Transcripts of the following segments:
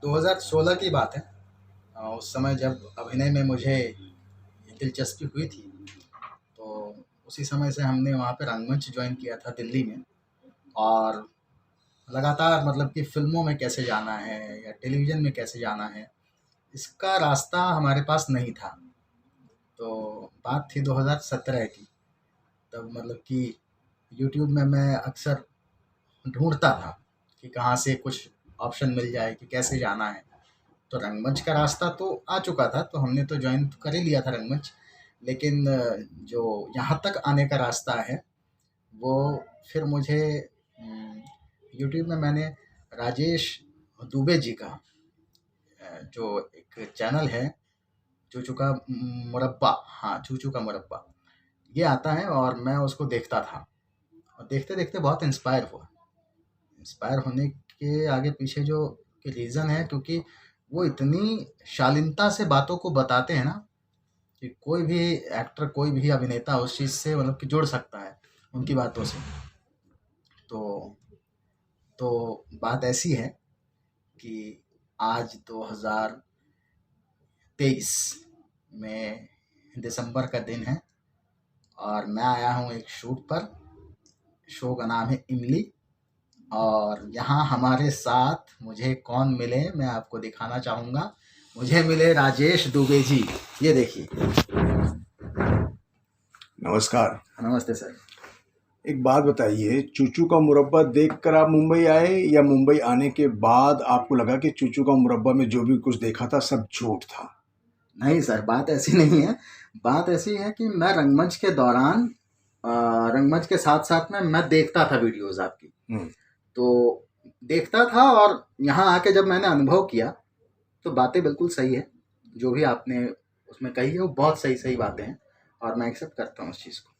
2016 की बात है। उस समय जब अभिनय में मुझे दिलचस्पी हुई थी, तो उसी समय से हमने वहाँ पे रंगमंच ज्वाइन किया था दिल्ली में। और लगातार मतलब कि फ़िल्मों में कैसे जाना है या टेलीविज़न में कैसे जाना है, इसका रास्ता हमारे पास नहीं था। तो बात थी 2017 की। तब मतलब कि यूट्यूब में मैं अक्सर ढूँढता था कि कहाँ से कुछ ऑप्शन मिल जाए कि कैसे जाना है। तो रंगमंच का रास्ता तो आ चुका था, तो हमने तो जॉइन तो कर ही लिया था रंगमंच। लेकिन जो यहाँ तक आने का रास्ता है, वो फिर मुझे यूट्यूब में मैंने राजेश दुबे जी का जो एक चैनल है, चूचू का मुरब्बा, हाँ, चूचू का मुरब्बा, ये आता है और मैं उसको देखता था। और देखते-देखते बहुत इंस्पायर हुआ। इंस्पायर होने के आगे पीछे जो के रीज़न है, क्योंकि वो इतनी शालीनता से बातों को बताते हैं ना कि कोई भी एक्टर, कोई भी अभिनेता उस चीज़ से मतलब कि जुड़ सकता है उनकी बातों से। तो तो बात ऐसी है कि आज 2023 में दिसंबर का दिन है और मैं आया हूँ एक शूट पर। शो का नाम है इमली। और यहाँ हमारे साथ मुझे कौन मिले, मैं आपको दिखाना चाहूँगा। मुझे मिले राजेश दुबे जी। ये देखिए। नमस्कार। नमस्ते सर। एक बात बताइए, चूचू का मुरब्बा देखकर आप मुंबई आए या मुंबई आने के बाद आपको लगा कि चूचू का मुरब्बा में जो भी कुछ देखा था सब झूठ था? नहीं सर, बात ऐसी नहीं है। बात ऐसी है कि मैं रंगमंच के दौरान रंगमंच के साथ-साथ में मैं देखता था वीडियोज़ आपकी। तो देखता था और यहाँ आके जब मैंने अनुभव किया, तो बातें बिल्कुल सही है। जो भी आपने उसमें कही है, वो बहुत सही-सही बातें हैं और मैं एक्सेप्ट करता हूँ उस चीज़ को।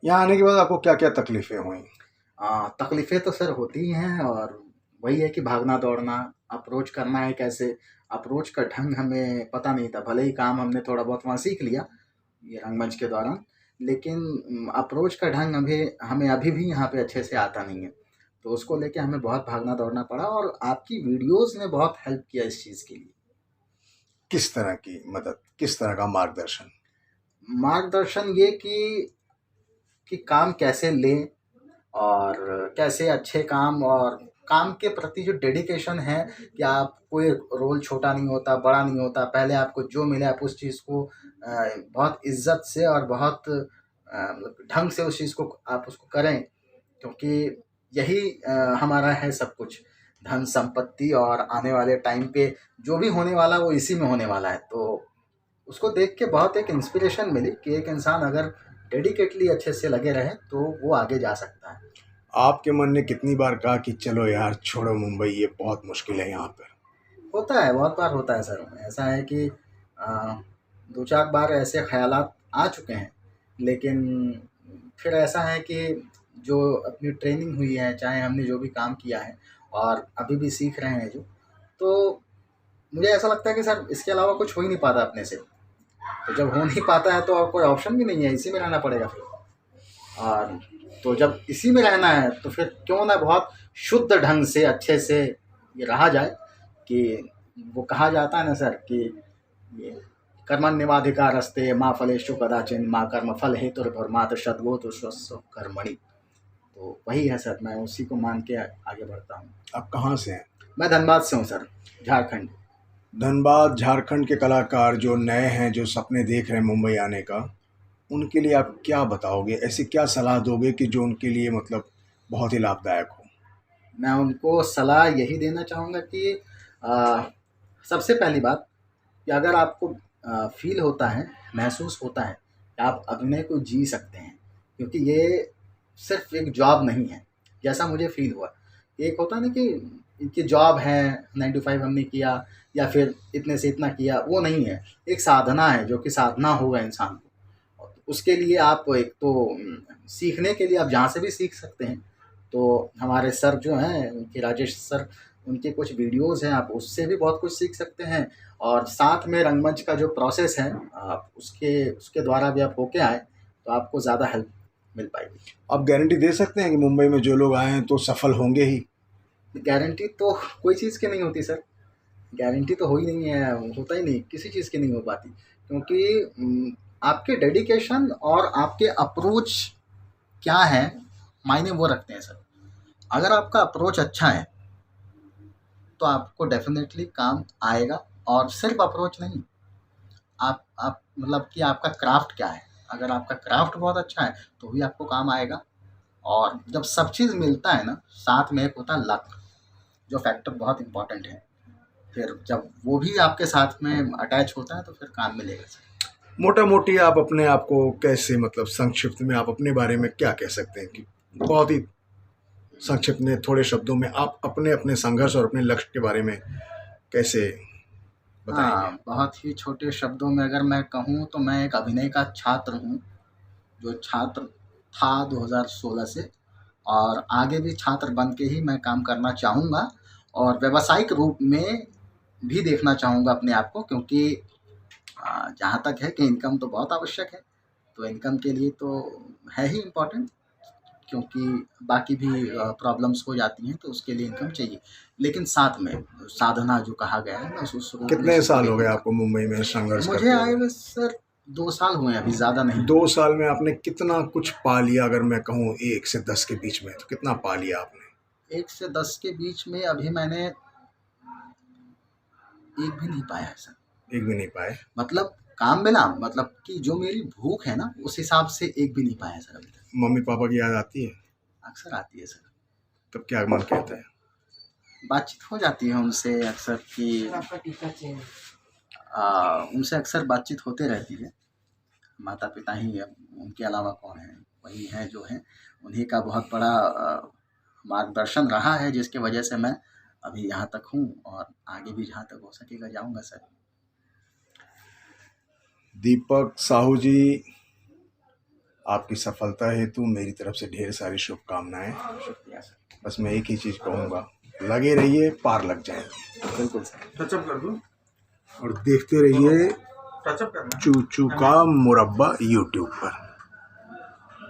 यहाँ आने के बाद आपको क्या-क्या तकलीफ़ें हुईं? तकलीफ़ें तो सर होती ही हैं और वही है कि भागना-दौड़ना, अप्रोच करना है कैसे, अप्रोच का ढंग हमें पता नहीं था। भले ही काम हमने थोड़ा बहुत वहाँ सीख लिया, ये रंगमंच के दौरान, लेकिन अप्रोच का ढंग हमें अभी भी यहाँ पे अच्छे से आता नहीं है। तो उसको लेके हमें बहुत भागना-दौड़ना पड़ा और आपकी वीडियोज़ ने बहुत हेल्प किया इस चीज़ के लिए। किस तरह की मदद, किस तरह का मार्गदर्शन? मार्गदर्शन ये कि काम कैसे लें और कैसे अच्छे काम और काम के प्रति जो डेडिकेशन है कि आप कोई रोल छोटा नहीं होता, बड़ा नहीं होता। पहले आपको जो मिले आप उस चीज़ को बहुत इज़्ज़त से और बहुत ढंग से उस चीज़ को आप उसको करें, क्योंकि यही हमारा है सब कुछ। धन संपत्ति और आने वाले टाइम पे जो भी होने वाला वो इसी में होने वाला है। तो उसको देख के बहुत एक इंस्पिरेशन मिली कि एक इंसान अगर डेडिकेटली अच्छे से लगे रहे तो वो आगे जा सकता है। आपके मन ने कितनी बार कहा कि चलो यार छोड़ो मुंबई, ये बहुत मुश्किल है यहाँ पर? होता है, बहुत बार होता है सर। ऐसा है कि 2-4 बार ऐसे ख़यालात आ चुके हैं, लेकिन फिर ऐसा है कि जो अपनी ट्रेनिंग हुई है, चाहे हमने जो भी काम किया है और अभी भी सीख रहे हैं जो, तो मुझे ऐसा लगता है कि सर इसके अलावा कुछ हो ही नहीं पाता अपने से। तो जब हो नहीं पाता है तो और कोई ऑप्शन भी नहीं है, इसी में रहना पड़ेगा फिर। और तो जब इसी में रहना है तो फिर क्यों ना बहुत शुद्ध ढंग से अच्छे से ये रहा जाए कि वो कहा जाता है ना सर कि ये कर्मण्येवाधिकारस्ते मा फलेषु कदाचन मा कर्मफल हेतुर्भुर्मा तद्भूत स्वस्व कर्मणि। तो वही है सर, मैं उसी को मान के आगे बढ़ता हूँ। आप कहाँ से हैं? मैं धनबाद से हूँ सर, झारखंड। धनबाद, झारखंड के कलाकार जो नए हैं, जो सपने देख रहे हैं मुंबई आने का, उनके लिए आप क्या बताओगे? ऐसी क्या सलाह दोगे कि जो उनके लिए मतलब बहुत ही लाभदायक हो? मैं उनको सलाह यही देना चाहूँगा कि अ, सबसे पहली बात कि अगर आपको फ़ील होता है, महसूस होता है कि आप अभिनय को जी सकते हैं, क्योंकि ये सिर्फ़ एक जॉब नहीं है, जैसा मुझे फ़ील हुआ। एक होता है ना कि जॉब है, 9 टू 5 हमने किया या फिर इतने से इतना किया, वो नहीं है। एक साधना है जो कि साधना होगा इंसान को। और उसके लिए आप एक तो सीखने के लिए आप जहाँ से भी सीख सकते हैं। तो हमारे सर जो हैं, उनके राजेश सर, उनके कुछ वीडियोज़ हैं, आप उससे भी बहुत कुछ सीख सकते हैं। और साथ में रंगमंच का जो प्रोसेस है, आप उसके उसके द्वारा भी आप होके आएँ, तो आपको ज़्यादा हेल्प मिल पाएगी। आप गारंटी दे सकते हैं कि मुंबई में जो लोग आए हैं तो सफल होंगे ही? गारंटी तो कोई चीज़ की नहीं होती सर, गारंटी तो हो ही नहीं है, होता ही नहीं, किसी चीज़ की नहीं हो पाती, क्योंकि आपके डेडिकेशन और आपके अप्रोच क्या है, मायने वो रखते हैं सर। अगर आपका अप्रोच अच्छा है तो आपको डेफिनेटली काम आएगा, और सिर्फ अप्रोच नहीं, आप मतलब कि आपका क्राफ्ट क्या है, अगर आपका क्राफ्ट बहुत अच्छा है तो भी आपको काम आएगा। और जब सब चीज़ मिलता है ना, साथ में एक होता है लक, जो फैक्टर बहुत इम्पोर्टेंट है, फिर जब वो भी आपके साथ में अटैच होता है तो फिर काम मिलेगा सर। मोटा मोटी आप अपने आप को कैसे, मतलब संक्षिप्त में आप अपने बारे में क्या कह सकते हैं कि बहुत ही संक्षिप्त में थोड़े शब्दों में आप अपने अपने संघर्ष और अपने लक्ष्य के बारे में कैसे बताएंगे? हाँ, बहुत ही छोटे शब्दों में अगर मैं कहूँ तो मैं एक अभिनय का छात्र हूँ, जो छात्र था 2016 से, और आगे भी छात्र बन के ही मैं काम करना चाहूँगा, और व्यावसायिक रूप में भी देखना चाहूँगा अपने आप को, क्योंकि जहाँ तक है कि इनकम तो बहुत आवश्यक है, तो इनकम के लिए तो है ही इम्पोर्टेंट, क्योंकि बाकी भी प्रॉब्लम्स हो जाती हैं तो उसके लिए इनकम चाहिए, लेकिन साथ में साधना जो कहा गया है, मैं उस रूप में कितने उसको साल हो गए देखूँगा। आपको मुंबई में संघर्ष मुझे करते आए हुए? हुए सर 2 साल हुए हैं, अभी ज़्यादा नहीं। 2 साल में आपने कितना कुछ पा लिया, अगर मैं कहूँ 1 से 10 के बीच में, तो कितना पा लिया आपने? 1 से 10 के बीच में अभी मैंने एक भी नहीं पाया है सर। एक भी नहीं पाए? मतलब काम मिला, मतलब कि जो मेरी भूख है ना, उस हिसाब से एक भी नहीं पाया सर अभी तक। मम्मी पापा की याद आती है? अक्सर आती है सर, तब क्या मन कहता है? बातचीत हो जाती है उनसे अक्सर कि उनसे अक्सर बातचीत होते रहती है। माता पिता ही है, उनके अलावा कौन है, वही हैं जो हैं। उन्हीं का बहुत बड़ा मार्गदर्शन रहा है, जिसकी वजह से मैं अभी यहाँ तक हूँ, और आगे भी जहाँ तक हो सकेगा जाऊँगा सर। दीपक साहू जी, आपकी सफलता हेतु मेरी तरफ से ढेर सारी शुभकामनाएं। शुक्रिया सर। बस मैं एक ही चीज़ कहूँगा, लगे रहिए, पार लग जाएंगे। बिल्कुल सर। टचअप कर दूं? और देखते रहिए टचअप करना है। चू चू का मुरब्बा यूट्यूब पर।